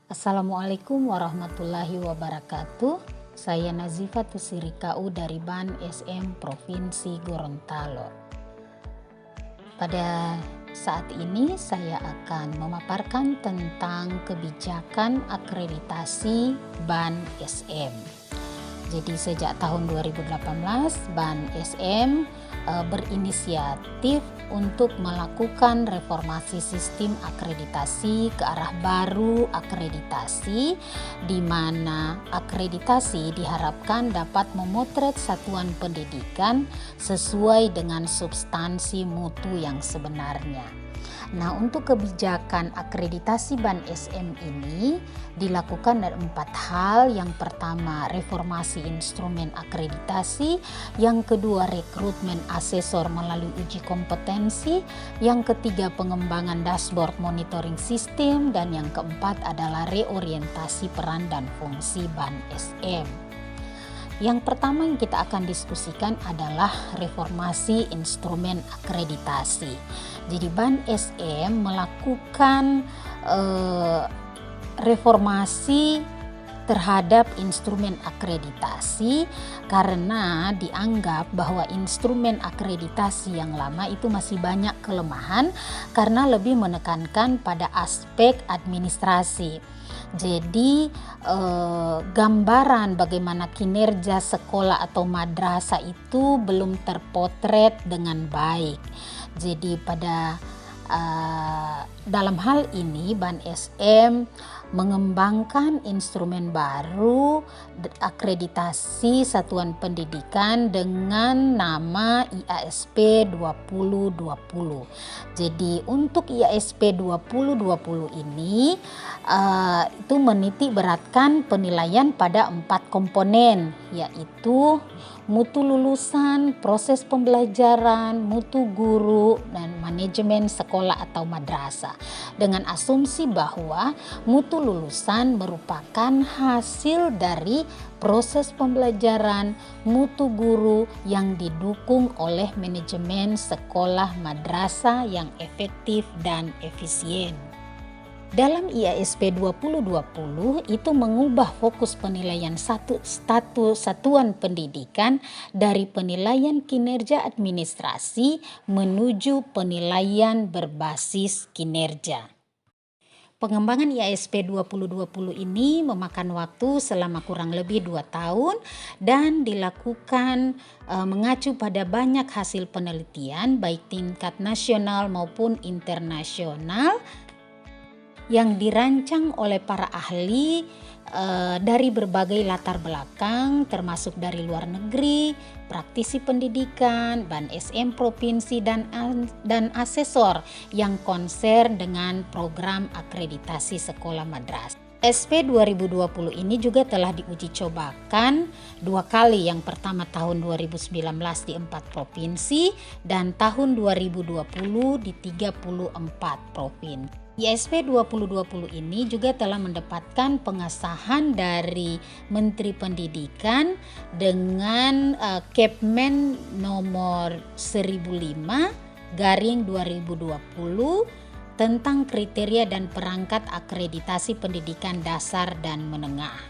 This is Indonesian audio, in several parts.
Assalamualaikum warahmatullahi wabarakatuh. Saya Nazifa Tusiri KU dari BAN SM Provinsi Gorontalo. Pada saat ini saya akan memaparkan tentang kebijakan akreditasi BAN SM. Jadi sejak tahun 2018 BAN SM berinisiatif untuk melakukan reformasi sistem akreditasi ke arah baru akreditasi, di mana akreditasi diharapkan dapat memotret satuan pendidikan sesuai dengan substansi mutu yang sebenarnya. Nah, untuk kebijakan akreditasi BAN SM ini dilakukan dari 4 hal. Yang pertama, reformasi instrumen akreditasi. Yang kedua, rekrutmen asesor melalui uji kompetensi. Yang ketiga, pengembangan dashboard monitoring sistem. Dan yang keempat adalah reorientasi peran dan fungsi BAN SM. Yang pertama yang kita akan diskusikan adalah reformasi instrumen akreditasi. Jadi BAN SM melakukan reformasi terhadap instrumen akreditasi karena dianggap bahwa instrumen akreditasi yang lama itu masih banyak kelemahan karena lebih menekankan pada aspek administrasi. Jadi gambaran bagaimana kinerja sekolah atau madrasah itu belum terpotret dengan baik. Jadi dalam hal ini BAN SM mengembangkan instrumen baru akreditasi satuan pendidikan dengan nama IASP 2020. Jadi untuk IASP 2020 ini itu menitik beratkan penilaian pada 4 komponen, yaitu mutu lulusan, proses pembelajaran, mutu guru, dan manajemen sekolah atau madrasah. Dengan asumsi bahwa mutu lulusan merupakan hasil dari proses pembelajaran, mutu guru yang didukung oleh manajemen sekolah madrasah yang efektif dan efisien. Dalam IASP 2020 itu mengubah fokus penilaian status satuan pendidikan dari penilaian kinerja administrasi menuju penilaian berbasis kinerja. Pengembangan IASP 2020 ini memakan waktu selama kurang lebih 2 tahun dan dilakukan mengacu pada banyak hasil penelitian baik tingkat nasional maupun internasional yang dirancang oleh para ahli dari berbagai latar belakang, termasuk dari luar negeri, praktisi pendidikan, BAN SM provinsi dan asesor yang konsen dengan program akreditasi sekolah madrasah. SP 2020 ini juga telah diuji cobakan 2 kali. Yang pertama tahun 2019 di 4 provinsi dan tahun 2020 di 34 provinsi. IASP 2020 ini juga telah mendapatkan pengesahan dari Menteri Pendidikan dengan Kepmen nomor 1005/2020 tentang kriteria dan perangkat akreditasi pendidikan dasar dan menengah.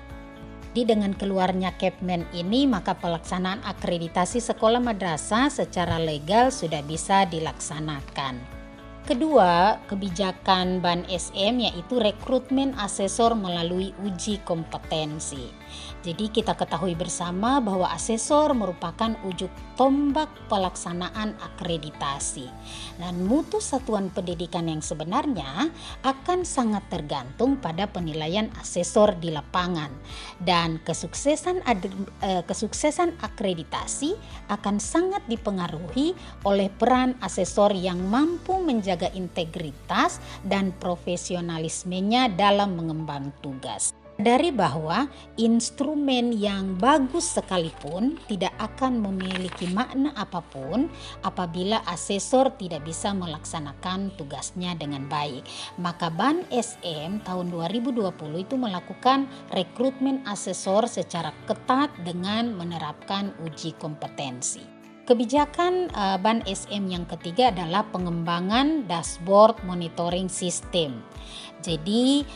Dengan keluarnya Kepmen ini, maka pelaksanaan akreditasi sekolah madrasah secara legal sudah bisa dilaksanakan. Kedua, kebijakan BAN SM yaitu rekrutmen asesor melalui uji kompetensi. Jadi kita ketahui bersama bahwa asesor merupakan ujung tombak pelaksanaan akreditasi. Dan mutu satuan pendidikan yang sebenarnya akan sangat tergantung pada penilaian asesor di lapangan. Dan kesuksesan akreditasi akan sangat dipengaruhi oleh peran asesor yang mampu menjaga integritas dan profesionalismenya dalam mengemban tugas. Dari bahwa instrumen yang bagus sekalipun tidak akan memiliki makna apapun apabila asesor tidak bisa melaksanakan tugasnya dengan baik. Maka BAN SM tahun 2020 itu melakukan rekrutmen asesor secara ketat dengan menerapkan uji kompetensi. Kebijakan Ban SM yang ketiga adalah pengembangan dashboard monitoring system. Jadi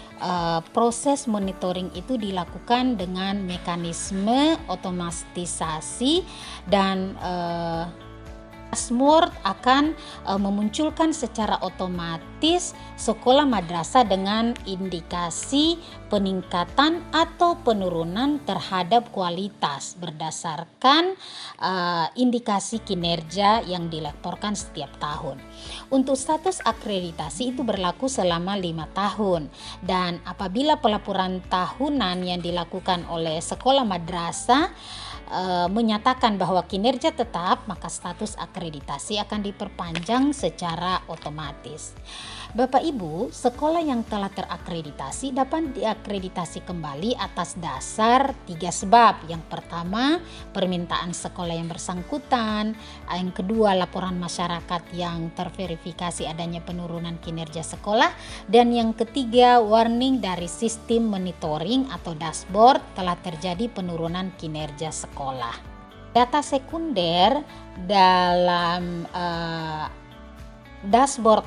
proses monitoring itu dilakukan dengan mekanisme otomatisasi dan dashboard akan memunculkan secara otomatis sekolah madrasah dengan indikasi peningkatan atau penurunan terhadap kualitas berdasarkan indikasi kinerja yang dilaporkan setiap tahun. Untuk status akreditasi itu berlaku selama 5 tahun, dan apabila pelaporan tahunan yang dilakukan oleh sekolah madrasah menyatakan bahwa kinerja tetap, maka status akreditasi akan diperpanjang secara otomatis. Bapak Ibu, sekolah yang telah terakreditasi dapat diakreditasi kembali atas dasar 3 sebab. Yang pertama, permintaan sekolah yang bersangkutan. Yang kedua, laporan masyarakat yang terverifikasi adanya penurunan kinerja sekolah. Dan yang ketiga, warning dari sistem monitoring atau dashboard telah terjadi penurunan kinerja sekolah. Data sekunder dalam dashboard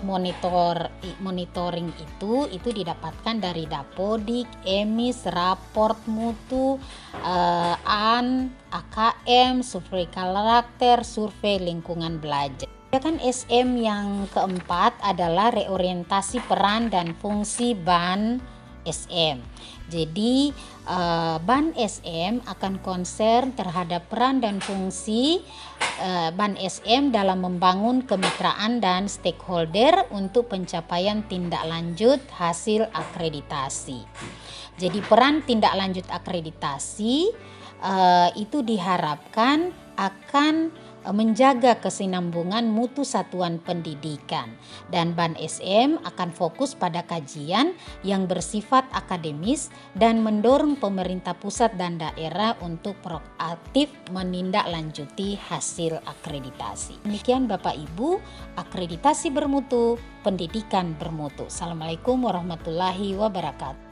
monitoring itu didapatkan dari Dapodik, EMIS, raport mutu, AKM, survei karakter, survei lingkungan belajar. Kebijakan SM yang keempat adalah reorientasi peran dan fungsi Ban SM. Jadi Ban SM akan konsen terhadap peran dan fungsi Ban SM dalam membangun kemitraan dan stakeholder untuk pencapaian tindak lanjut hasil akreditasi. Jadi peran tindak lanjut akreditasi itu diharapkan akan menjaga kesinambungan mutu satuan pendidikan, dan Ban SM akan fokus pada kajian yang bersifat akademis dan mendorong pemerintah pusat dan daerah untuk proaktif menindaklanjuti hasil akreditasi. Demikian Bapak Ibu, akreditasi bermutu, pendidikan bermutu. Assalamualaikum warahmatullahi wabarakatuh.